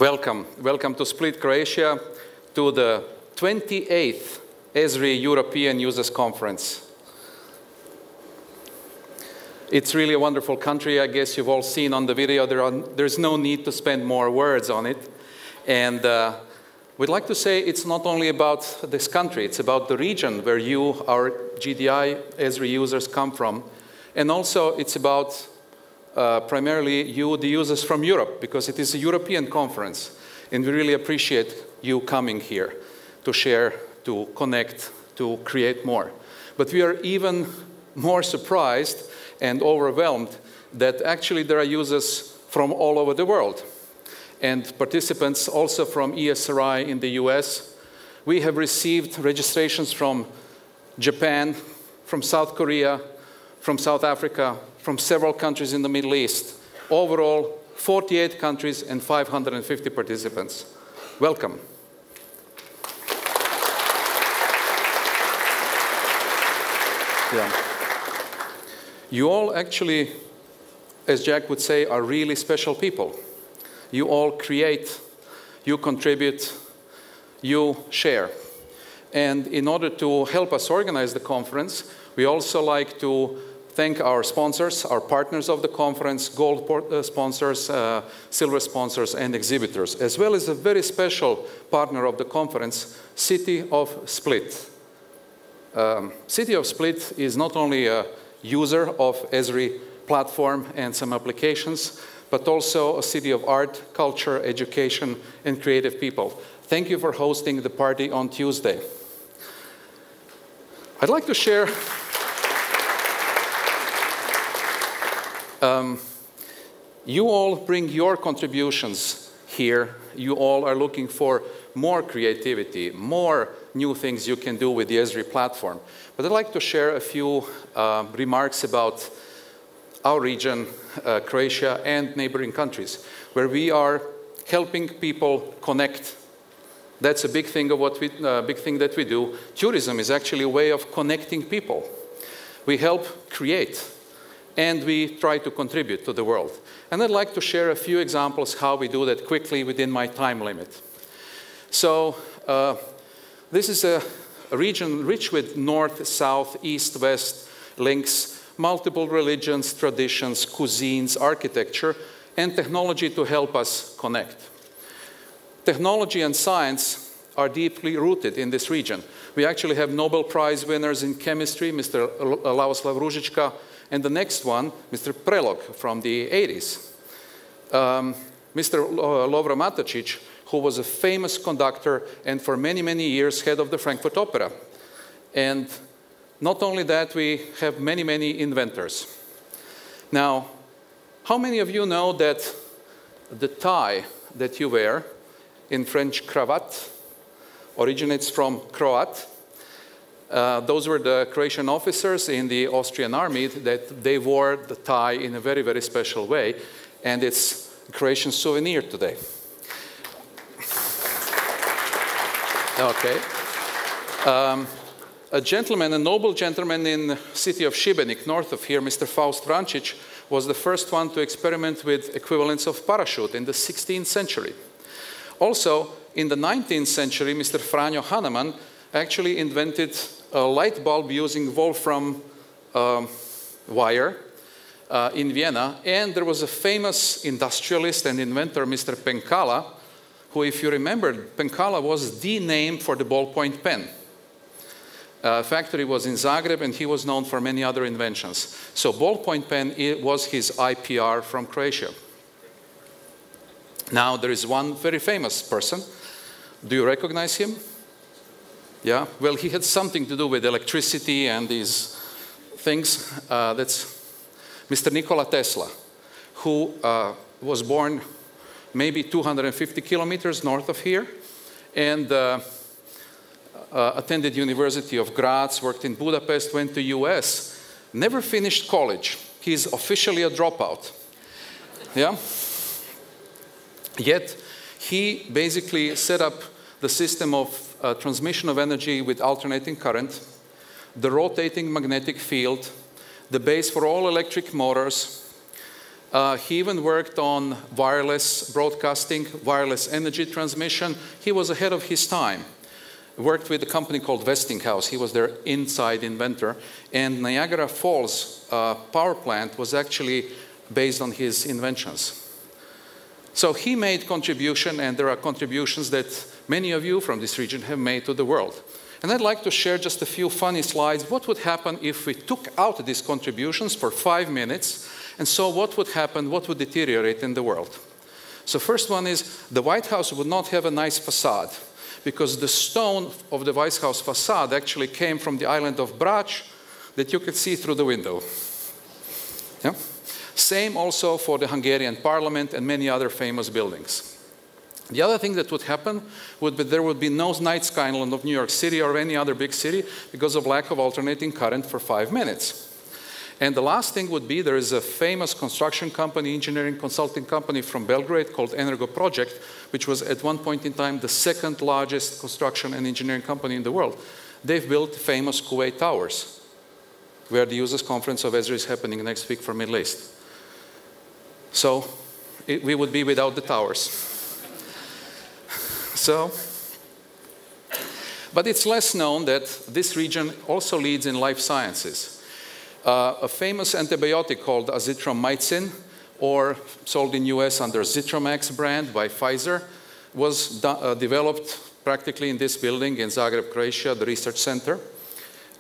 Welcome. Welcome to Split, Croatia, to the 28th Esri European Users Conference. It's really a wonderful country. I guess you've all seen on the video. There's no need to spend more words on it. And we'd like to say it's not only about this country, it's about the region where you, our GDI Esri users, come from. And also it's about primarily you, the users from Europe, because it is a European conference. And we really appreciate you coming here to share, to connect, to create more. But we are even more surprised and overwhelmed that actually there are users from all over the world and participants also from ESRI in the US. We have received registrations from Japan, from South Korea, from South Africa, from several countries in the Middle East. Overall, 48 countries and 550 participants. Welcome. Yeah. You all actually, as Jack would say, are really special people. You all create, you contribute, you share. And in order to help us organize the conference, we also like to thank our sponsors, our partners of the conference, gold sponsors, silver sponsors, and exhibitors, as well as a very special partner of the conference, City of Split. City of Split is not only a user of Esri platform and some applications, but also a city of art, culture, education, and creative people. Thank you for hosting the party on Tuesday. I'd like to share you all bring your contributions here. You all are looking for more creativity, more new things you can do with the Esri platform. But I'd like to share a few remarks about our region, Croatia, and neighboring countries, where we are helping people connect. That's a big thing of what big thing that we do. Tourism is actually a way of connecting people. We help create, and we try to contribute to the world. And I'd like to share a few examples how we do that quickly within my time limit. So this is a region rich with north, south, east, west links, multiple religions, traditions, cuisines, architecture, and technology to help us connect. Technology and science are deeply rooted in this region. We actually have Nobel Prize winners in chemistry, Mr. Lavoslav Ružička, and the next one, Mr. Prelog from the 80s. Mr. Lovro Matačić, who was a famous conductor and for many, many years head of the Frankfurt Opera. And not only that, we have many, many inventors. Now, how many of you know that the tie that you wear, in French cravat, originates from Croat? Those were the Croatian officers in the Austrian army that they wore the tie in a very, very special way. And it's a Croatian souvenir today. Okay. A gentleman, a noble gentleman in the city of Šibenik, north of here, Mr. Faust Vrančić, was the first one to experiment with equivalents of parachute in the 16th century. Also, in the 19th century, Mr. Franjo Hanaman actually invented a light bulb using wolfram wire in Vienna. And there was a famous industrialist and inventor, Mr. Penkala, who, if you remember, Penkala was the name for the ballpoint pen. Factory was in Zagreb, and he was known for many other inventions. So ballpoint pen was his IPR from Croatia. Now, there is one very famous person. Do you recognize him? Yeah, well, he had something to do with electricity and these things. That's Mr. Nikola Tesla, who was born maybe 250 kilometers north of here, and attended University of Graz, worked in Budapest, went to US, never finished college. He's officially a dropout. Yeah? Yet, he basically set up the system of transmission of energy with alternating current, the rotating magnetic field, the base for all electric motors, He even worked on wireless broadcasting, wireless energy transmission. He was ahead of his time. Worked with a company called Westinghouse. He was their inside inventor. And Niagara Falls power plant was actually based on his inventions. So he made contribution, and there are contributions that many of you from this region have made to the world. And I'd like to share just a few funny slides. What would happen if we took out these contributions for 5 minutes and saw what would happen, what would deteriorate in the world? So first one is the White House would not have a nice facade, because the stone of the White House facade actually came from the island of Brač that you could see through the window. Yeah? Same also for the Hungarian parliament and many other famous buildings. The other thing that would happen would be there would be no night skyline of New York City or any other big city because of lack of alternating current for 5 minutes. And the last thing would be there is a famous construction company, engineering consulting company from Belgrade called Energo Project, which was at one point in time the second largest construction and engineering company in the world. They've built famous Kuwait Towers, where the users conference of Esri is happening next week for Middle East. So we would be without the towers. But it's less known that this region also leads in life sciences. A famous antibiotic called azithromycin, or sold in US under Zitromax brand by Pfizer, was developed practically in this building in Zagreb, Croatia, the research center.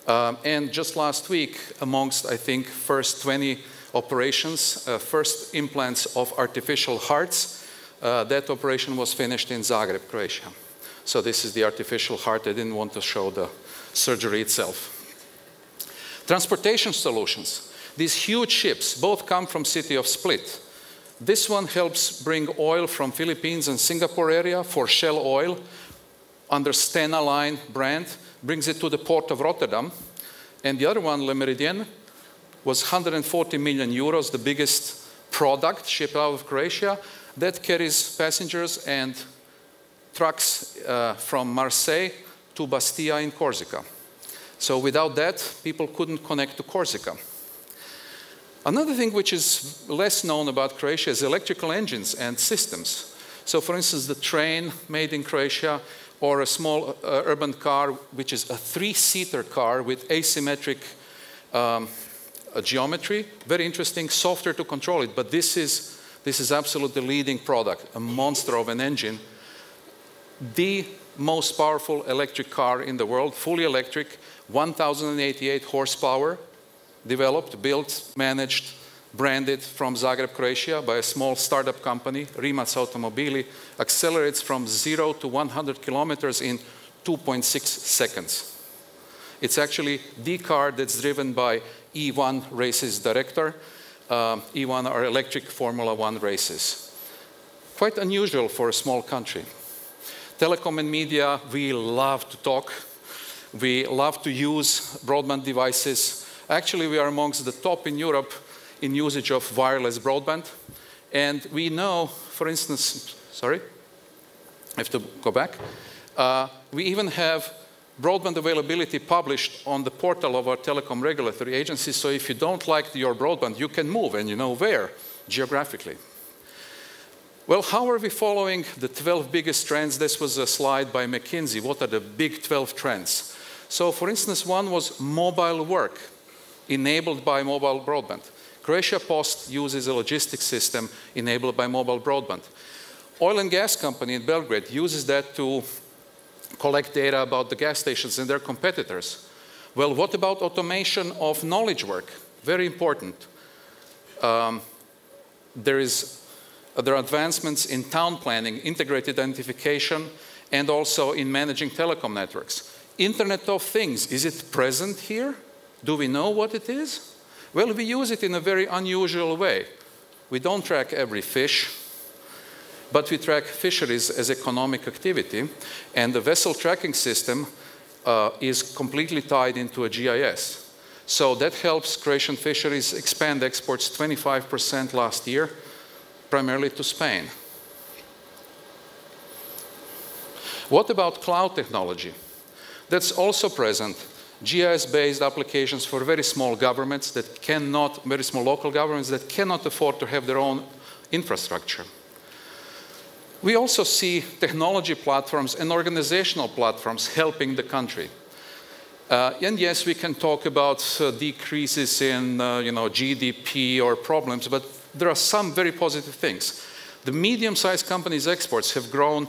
And just last week, amongst, I think, first 20 operations, first implants of artificial hearts, that operation was finished in Zagreb, Croatia. So this is the artificial heart. I didn't want to show the surgery itself. Transportation solutions. These huge ships both come from city of Split. This one helps bring oil from Philippines and Singapore area for Shell Oil under Stena Line brand, brings it to the port of Rotterdam. And the other one, Le Méridien, was 140 million euros, the biggest product shipped out of Croatia, that carries passengers and trucks from Marseille to Bastia in Corsica. So without that, people couldn't connect to Corsica. Another thing which is less known about Croatia is electrical engines and systems. So for instance, the train made in Croatia, or a small urban car, which is a 3-seater car with asymmetric geometry. Very interesting, software to control it, but this is absolutely the leading product, a monster of an engine. The most powerful electric car in the world, fully electric, 1,088 horsepower, developed, built, managed, branded from Zagreb, Croatia by a small startup company, Rimac Automobili, accelerates from 0 to 100 kilometers in 2.6 seconds. It's actually the car that's driven by E1 races director. E1 are electric Formula 1 races. Quite unusual for a small country. Telecom and media, we love to talk. We love to use broadband devices. Actually, we are amongst the top in Europe in usage of wireless broadband. And we know, for instance, sorry, I have to go back. We even have broadband availability published on the portal of our telecom regulatory agency. So if you don't like your broadband, you can move, and you know where, geographically. Well, how are we following the 12 biggest trends? This was a slide by McKinsey. What are the big 12 trends? So, for instance, one was mobile work, enabled by mobile broadband. Croatia Post uses a logistics system enabled by mobile broadband. Oil and gas company in Belgrade uses that to collect data about the gas stations and their competitors. Well, what about automation of knowledge work? Very important. There are advancements in town planning, integrated identification, and also in managing telecom networks. Internet of Things, is it present here? Do we know what it is? Well, we use it in a very unusual way. We don't track every fish, but we track fisheries as economic activity, and the vessel tracking system is completely tied into a GIS. So that helps Croatian fisheries expand exports 25% last year, primarily to Spain. What about cloud technology? That's also present. GIS-based applications for very small governments that cannot, very small local governments that cannot afford to have their own infrastructure. We also see technology platforms and organizational platforms helping the country. And yes, we can talk about decreases in GDP or problems, but there are some very positive things. The medium-sized companies' exports have grown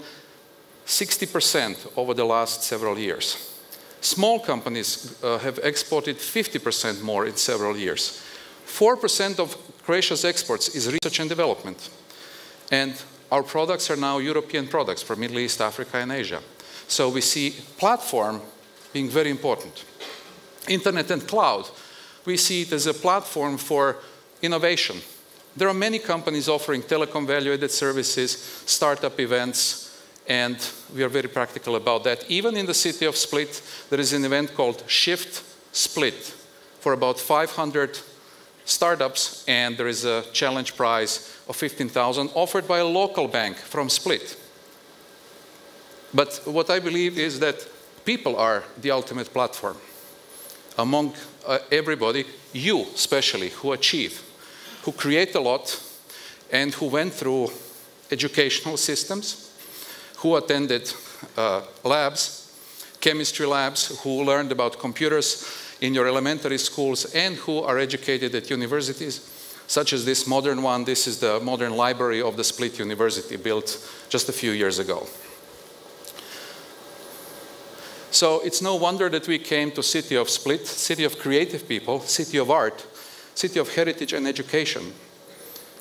60% over the last several years. Small companies have exported 50% more in several years. 4% of Croatia's exports is research and development. And our products are now European products for Middle East, Africa, and Asia. So we see platform being very important. Internet and cloud, we see it as a platform for innovation. There are many companies offering telecom value-added services, startup events, and we are very practical about that. Even in the city of Split, there is an event called Shift Split for about 500 startups, and there is a challenge prize of 15,000 offered by a local bank from Split. But what I believe is that people are the ultimate platform. Among everybody, you especially, who achieve, who create a lot, and who went through educational systems, who attended labs, chemistry labs, who learned about computers in your elementary schools, and who are educated at universities, such as this modern one. This is the modern library of the Split University, built just a few years ago. So it's no wonder that we came to City of Split, city of creative people, city of art, city of heritage and education.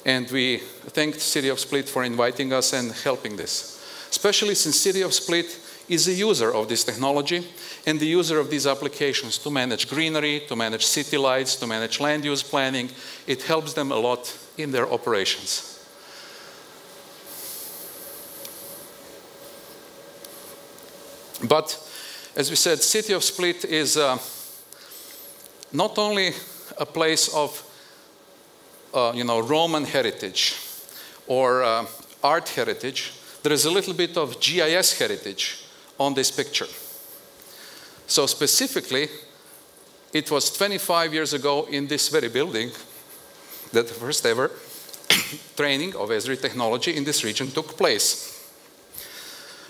And we thank the City of Split for inviting us and helping this. Especially since City of Split is a user of this technology and the user of these applications to manage greenery, to manage city lights, to manage land use planning. It helps them a lot in their operations. But as we said, City of Split is not only a place of Roman heritage or art heritage. There is a little bit of GIS heritage on this picture. So specifically, it was 25 years ago in this very building that the first ever training of Esri technology in this region took place.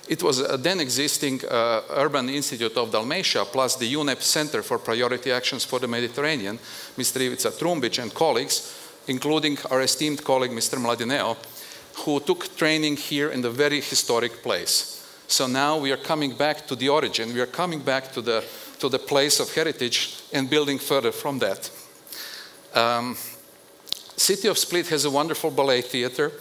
It was a then existing Urban Institute of Dalmatia plus the UNEP Center for Priority Actions for the Mediterranean, Mr. Ivica Trumbic and colleagues, including our esteemed colleague Mr. Mladineo, who took training here in the very historic place. So now we are coming back to the origin, we are coming back to the place of heritage and building further from that. City of Split has a wonderful ballet theater.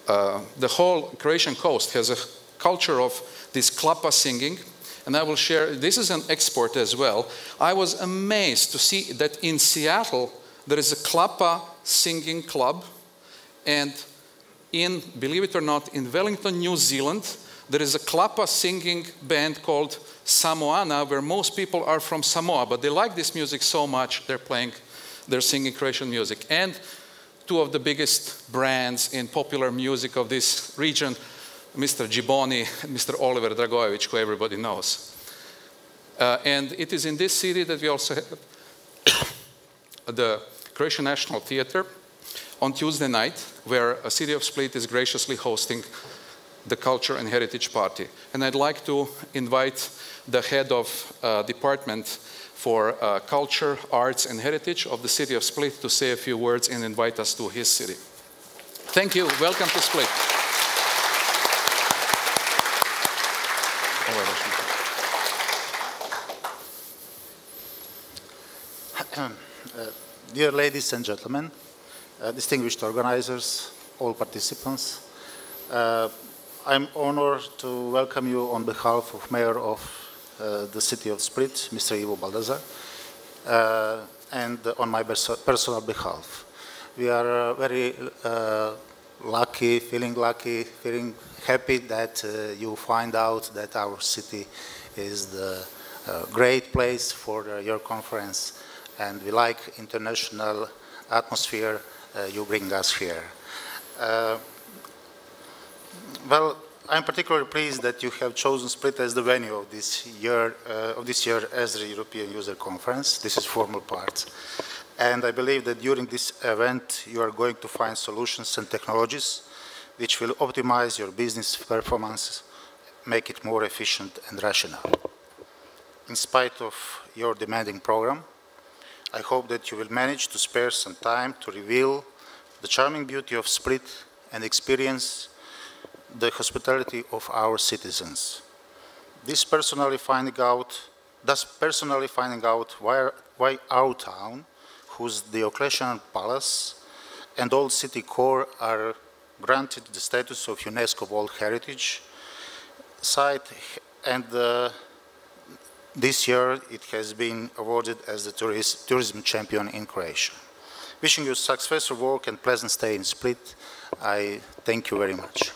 The whole Croatian coast has a culture of this klapa singing, and I will share, this is an export as well. I was amazed to see that in Seattle there is a klapa singing club, and in, believe it or not, in Wellington, New Zealand, there is a klapa singing band called Samoana, where most people are from Samoa, but they like this music so much, they're singing Croatian music. And two of the biggest brands in popular music of this region, Mr. Gibboni and Mr. Oliver Dragojevic, who everybody knows. And it is in this city that we also have the Croatian National Theatre on Tuesday night, where a City of Split is graciously hosting the Culture and Heritage Party. And I'd like to invite the head of Department for Culture, Arts and Heritage of the City of Split to say a few words and invite us to his city. Thank you. Welcome to Split. Dear ladies and gentlemen, distinguished organizers, all participants, I'm honored to welcome you on behalf of Mayor of the City of Split, Mr. Ivo Baldazar, and on my personal behalf. We are very lucky, feeling happy that you find out that our city is the great place for your conference, and we like international atmosphere you bring us here. Well, I'm particularly pleased that you have chosen Split as the venue of this year Esri European User Conference. This is formal part. And I believe that during this event, you are going to find solutions and technologies which will optimize your business performance, make it more efficient and rational. In spite of your demanding program, I hope that you will manage to spare some time to reveal the charming beauty of Split and experience the hospitality of our citizens. Thus personally finding out why our town, whose Diocletian Palace and old city core are granted the status of UNESCO World Heritage Site, and this year it has been awarded as the tourism champion in Croatia. Wishing you successful work and pleasant stay in Split. I thank you very much.